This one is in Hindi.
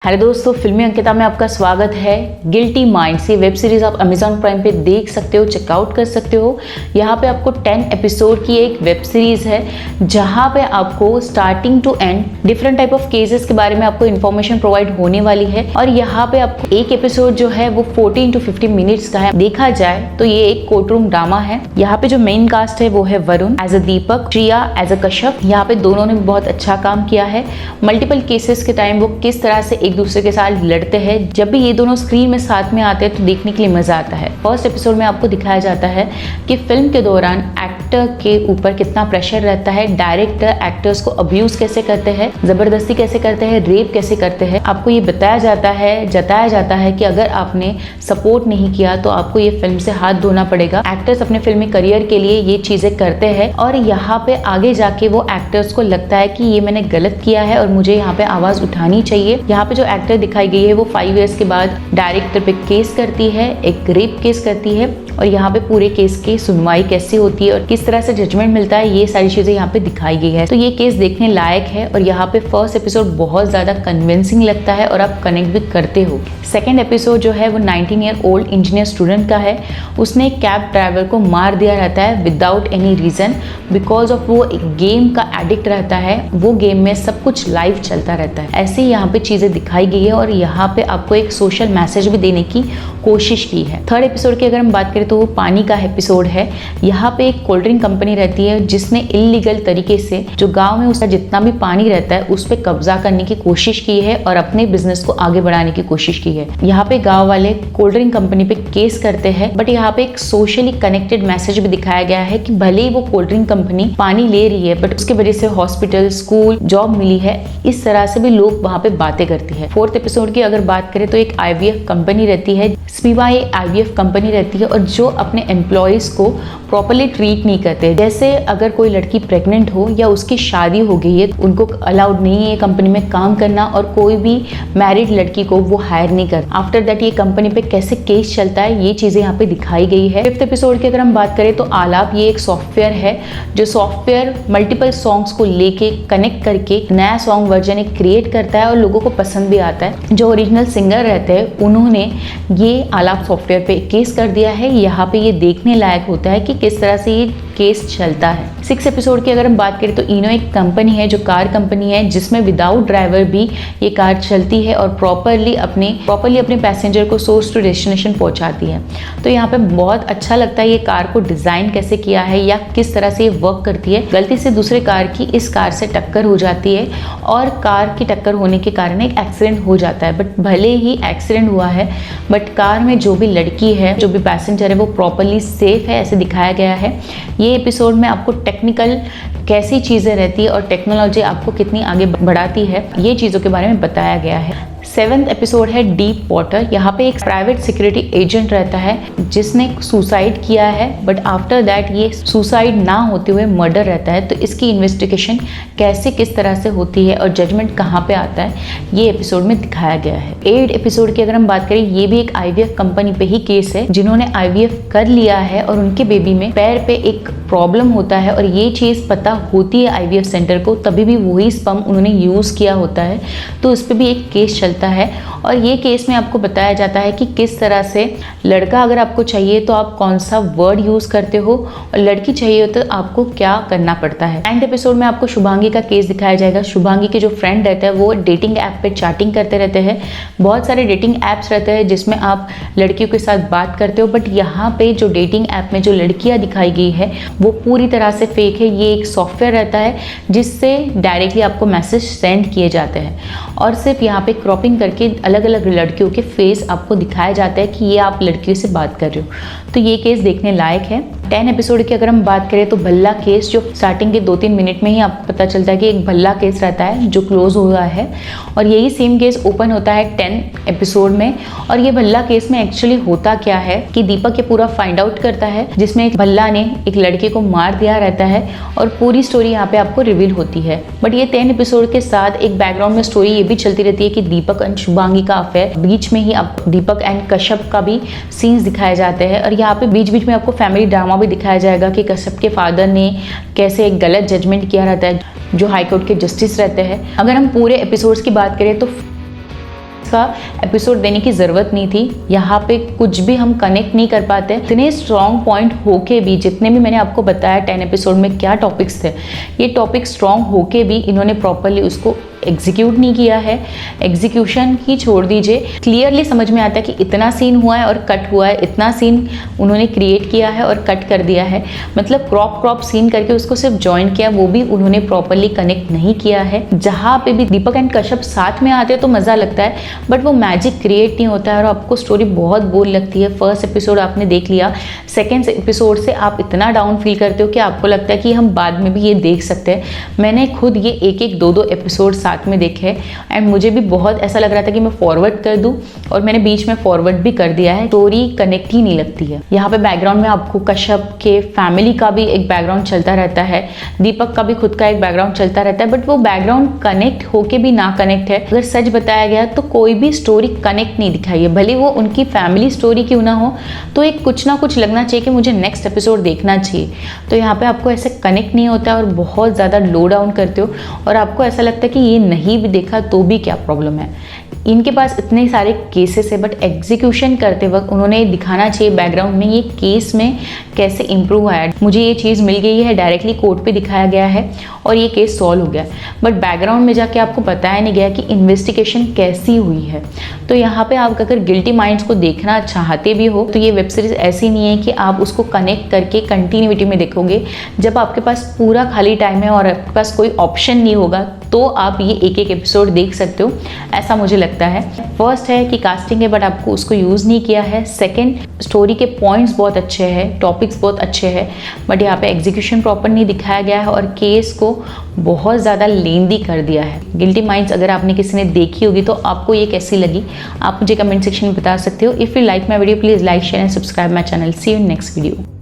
हेलो दोस्तों, फिल्मी अंकिता में आपका स्वागत है। गिल्टी माइंड्स ये वेब सीरीज आप अमेजॉन प्राइम पे देख सकते हो, चेकआउट कर सकते हो। यहाँ पे आपको 10 एपिसोड की एक वेब सीरीज है जहाँ पे आपको starting to end different type of cases के बारे में आपको इन्फॉर्मेशन प्रोवाइड होने वाली है। और यहाँ पे आपको एक एपिसोड जो है वो 14 to 50 मिनट्स का है। देखा जाए तो ये एक कोर्ट रूम ड्रामा है। यहाँ पे जो मेन कास्ट है वो है Varun as a Deepak, Shriya as a Kashyap. यहाँ पे दोनों ने बहुत अच्छा काम किया है। मल्टीपल केसेस के टाइम वो किस तरह से एक दूसरे के साथ लड़ते हैं। जब भी ये दोनों स्क्रीन में साथ में आते हैं तो देखने के लिए मजा आता है। फर्स्ट एपिसोड में आपको दिखाया जाता है कि फिल्म के दौरान एक्टर के ऊपर कितना प्रेशर रहता है, डायरेक्टर एक्टर्स को अब्यूज कैसे करते हैं, जबरदस्ती कैसे करते हैं, रेप कैसे करते हैं। आपको ये बताया जाता है, जताया जाता है कि अगर आपने सपोर्ट नहीं किया तो आपको ये फिल्म से हाथ धोना पड़ेगा। एक्टर्स अपने फिल्मी करियर के लिए ये चीजें करते हैं और यहाँ पे आगे जाके वो एक्टर्स को लगता है कि ये मैंने गलत किया है और मुझे यहाँ पे आवाज उठानी चाहिए। यहाँ पे जो एक्टर दिखाई गई है वो 5 इयर्स के बाद डायरेक्टर पे केस करती है, एक रेप केस करती है और यहाँ पे पूरे केस की सुनवाई कैसे होती है और किस तरह से जजमेंट मिलता है, ये सारी चीजें यहाँ पे दिखाई गई है। तो ये केस देखने लायक है और यहाँ पे फर्स्ट एपिसोड बहुत ज्यादा कन्विंसिंग लगता है और आप कनेक्ट भी करते हो। सेकेंड एपिसोड जो है वो 19 ईयर ओल्ड इंजीनियर स्टूडेंट का है। उसने एक कैब ड्राइवर को मार दिया रहता है without any reason, because of वो एक गेम का एडिक्ट रहता है। वो गेम में सब कुछ लाइव चलता रहता है। ऐसे ही यहाँ पे चीजें दिखाई गई है और यहाँ पे आपको एक सोशल मैसेज भी देने की कोशिश की है। थर्ड एपिसोड की अगर हम बात करें तो वो पानी का एपिसोड है। यहाँ पे एक कोल्ड ड्रिंक कंपनी रहती है जिसने इलीगल तरीके से जो गांव में उसका जितना भी पानी रहता है उस पर कब्जा करने की कोशिश की है और अपने बिजनेस को आगे बढ़ाने की कोशिश की है। यहाँ पे गांव वाले कोल्ड ड्रिंक कंपनी पे केस करते हैं, बट यहाँ पे एक सोशली कनेक्टेड मैसेज भी दिखाया गया है कि भले ही वो कोल्ड ड्रिंक कंपनी पानी ले रही है बट उसकी वजह से हॉस्पिटल, स्कूल, जॉब मिली है। इस तरह से भी लोग वहाँ पे बातें करती है। फोर्थ एपिसोड की अगर बात करें तो एक IVF कंपनी रहती है, स्पीवा IVF कंपनी रहती है और जो अपने एम्प्लॉयज को प्रॉपर्ली ट्रीट नहीं करते। जैसे अगर कोई लड़की प्रेग्नेंट हो या उसकी शादी हो गई है, उनको अलाउड नहीं है कंपनी में काम करना और कोई भी मैरिड लड़की को वो हायर नहीं करता। आफ्टर दैट ये कंपनी पे कैसे केस चलता है, ये चीजें यहाँ पे दिखाई गई है। फिफ्थ एपिसोड की अगर हम बात करें तो आलाप ये एक सॉफ्टवेयर है जो सॉफ्टवेयर मल्टीपल सॉन्ग्स को लेके कनेक्ट करके नया सॉन्ग वर्जन एक क्रिएट करता है और लोगों को पसंद भी आता है। जो ओरिजिनल सिंगर रहते हैं उन्होंने ये आलाप सॉफ्टवेयर पे केस कर दिया है। यहाँ पे ये देखने लायक होता है कि किस तरह से ये केस चलता है। 6 एपिसोड की अगर हम बात करें तो इनो एक कंपनी है जो कार कंपनी है जिसमें विदाउट ड्राइवर भी ये कार चलती है और प्रॉपरली अपने पैसेंजर को सोर्स टू डेस्टिनेशन पहुंचाती है। तो यहाँ पे बहुत अच्छा लगता है ये कार को डिजाइन कैसे किया है या किस तरह से ये वर्क करती है। गलती से दूसरे कार की इस कार से टक्कर हो जाती है और कार की टक्कर होने के कारण एक एक्सीडेंट हो जाता है। बट भले ही एक्सीडेंट हुआ है बट कार में जो भी लड़की है, जो भी पैसेंजर है वो प्रॉपरली सेफ है, ऐसे दिखाया गया है। ये एपिसोड में आपको टेक्निकल कैसी चीज़ें रहती है और टेक्नोलॉजी आपको कितनी आगे बढ़ाती है, ये चीज़ों के बारे में बताया गया है। 7th एपिसोड है डीप वाटर। यहाँ पे एक प्राइवेट सिक्योरिटी एजेंट रहता है जिसने सुसाइड किया है बट आफ्टर दैट ये सुसाइड ना होते हुए मर्डर रहता है। तो इसकी इन्वेस्टिगेशन कैसे किस तरह से होती है और जजमेंट कहाँ पे आता है, ये एपिसोड में दिखाया गया है। 8 एपिसोड की अगर हम बात करें, ये भी एक IVF कंपनी पे ही केस है जिन्होंने IVF कर लिया है और उनके बेबी में पैर पे एक प्रॉब्लम होता है और ये चीज़ पता होती है IVF सेंटर को, तभी भी वही स्पर्म उन्होंने यूज़ किया होता है। तो उस पर भी एक केस चलता है और ये केस में आपको बताया जाता है कि किस तरह से लड़का अगर आपको चाहिए तो आप कौन सा वर्ड यूज करते हो और लड़की चाहिए तो आपको क्या करना पड़ता है। 9th एपिसोड में आपको शुभांगी का केस दिखाया जाएगा। शुभांगी के जो फ्रेंड रहते हैं वो डेटिंग ऐप पे चैटिंग करते रहते हैं। बहुत सारे डेटिंग ऐप्स रहते हैं जिसमें आप लड़कियों के साथ बात करते हो, बट यहाँ पे जो डेटिंग ऐप में जो लड़कियां दिखाई गई है वो पूरी तरह से फेक है। ये एक सॉफ्टवेयर रहता है जिससे डायरेक्टली आपको मैसेज सेंड किए जाते हैं और सिर्फ यहाँ पे क्रॉपिंग करके अलग अलग लड़कियों के फेस आपको दिखाया जाता है कि ये आप लड़कियों से बात कर रहे हो। तो ये केस देखने लायक है। 10 एपिसोड की अगर हम बात करें तो भल्ला केस, जो स्टार्टिंग के 2-3 मिनट में ही आपको पता चलता है कि एक भल्ला केस रहता है जो क्लोज हुआ है और यही सेम केस ओपन होता है 10 एपिसोड में। और ये भल्ला केस में एक्चुअली होता क्या है कि दीपक ये पूरा फाइंड आउट करता है जिसमें एक भल्ला ने एक लड़के को मार दिया रहता है और पूरी स्टोरी यहाँ पे आपको रिवील होती है। बट ये 10 एपिसोड के साथ एक बैकग्राउंड में स्टोरी ये भी चलती रहती है कि दीपक एंड शुभांगी का अफेयर, बीच में ही आपको दीपक एंड कश्यप का भी सीन्स दिखाए जाते हैं और यहाँ पे बीच बीच में आपको फैमिली ड्रामा भी दिखाया जाएगा कि कश्यप के फादर ने कैसे एक गलत जजमेंट किया रहता है जो हाईकोर्ट के जस्टिस रहते हैं। अगर हम पूरे एपिसोड्स की बात करें तो का एपिसोड देने की ज़रूरत नहीं थी। यहाँ पे कुछ भी हम कनेक्ट नहीं कर पाते। इतने स्ट्रॉन्ग पॉइंट होके भी, जितने भी मैंने आपको बताया 10 एपिसोड में क्या टॉपिक्स थे, ये टॉपिक स्ट्रॉन्ग होके भी इन्होंने प्रॉपरली उसको एग्जीक्यूट नहीं किया है। एग्जीक्यूशन ही छोड़ दीजिए, क्लियरली समझ में आता है कि इतना सीन हुआ है और कट हुआ है, इतना सीन उन्होंने क्रिएट किया है और कट कर दिया है। मतलब क्रॉप सीन करके उसको सिर्फ ज्वाइन किया, वो भी उन्होंने प्रॉपरली कनेक्ट नहीं किया है। जहाँ पे भी दीपक एंड कश्यप साथ में आते हैं तो मज़ा लगता है, बट वो मैजिक क्रिएट नहीं होता है और आपको स्टोरी बहुत बोर लगती है। फर्स्ट एपिसोड आपने देख लिया, सेकेंड एपिसोड से आप इतना डाउन फील करते हो कि आपको लगता है कि हम बाद में भी ये देख सकते हैं। मैंने खुद ये एक दो एपिसोड साथ में देखे एंड मुझे भी बहुत ऐसा लग रहा था कि मैं फॉरवर्ड कर दूं, और मैंने बीच में फॉरवर्ड भी कर दिया है। स्टोरी कनेक्ट ही नहीं लगती है। यहाँ पे बैकग्राउंड में आपको कश्यप के फैमिली का भी एक बैकग्राउंड चलता रहता है, दीपक का भी खुद का एक बैकग्राउंड चलता रहता है, बट वो बैकग्राउंड कनेक्ट होके भी ना कनेक्ट है। अगर सच बताया गया तो कोई भी स्टोरी कनेक्ट नहीं दिखाई है, भले वो उनकी फैमिली स्टोरी क्यों ना हो, तो एक कुछ ना कुछ लगना चाहिए कि मुझे नेक्स्ट एपिसोड देखना चाहिए। तो यहाँ पे आपको ऐसे कनेक्ट नहीं होता और बहुत ज़्यादा लो डाउन करते हो और आपको ऐसा लगता है कि ये नहीं भी देखा तो भी क्या प्रॉब्लम है। इनके पास इतने सारे केसेस है, बट एग्जीक्यूशन करते वक्त उन्होंने दिखाना चाहिए बैकग्राउंड में ये केस में कैसे इम्प्रूव आया। मुझे ये चीज़ मिल गई है, डायरेक्टली कोर्ट पे दिखाया गया है और ये केस सॉल्व हो गया, बट बैकग्राउंड में जाके आपको बताया नहीं गया कि इन्वेस्टिगेशन कैसी हुई है। तो यहाँ पे आप अगर गिल्टी माइंड्स को देखना चाहते भी हो तो ये वेब सीरीज़ ऐसी नहीं है कि आप उसको कनेक्ट करके कंटिन्यूटी में देखोगे। जब आपके पास पूरा खाली टाइम है और आपके पास कोई ऑप्शन नहीं होगा तो आप ये एक एपिसोड देख सकते हो, ऐसा मुझे लगता है। फर्स्ट है कि कास्टिंग है बट आपको उसको यूज़ नहीं किया है। सेकंड, स्टोरी के पॉइंट्स बहुत अच्छे हैं, टॉपिक्स बहुत अच्छे हैं, बट यहाँ पे एग्जीक्यूशन प्रॉपर नहीं दिखाया गया है और केस को बहुत ज़्यादा लेंदी कर दिया है। गिल्टी माइंड्स अगर आपने किसी ने देखी होगी तो आपको ये कैसी लगी, आप मुझे कमेंट सेक्शन में बता सकते हो। If you like my video please like share and subscribe my channel. See you in next video.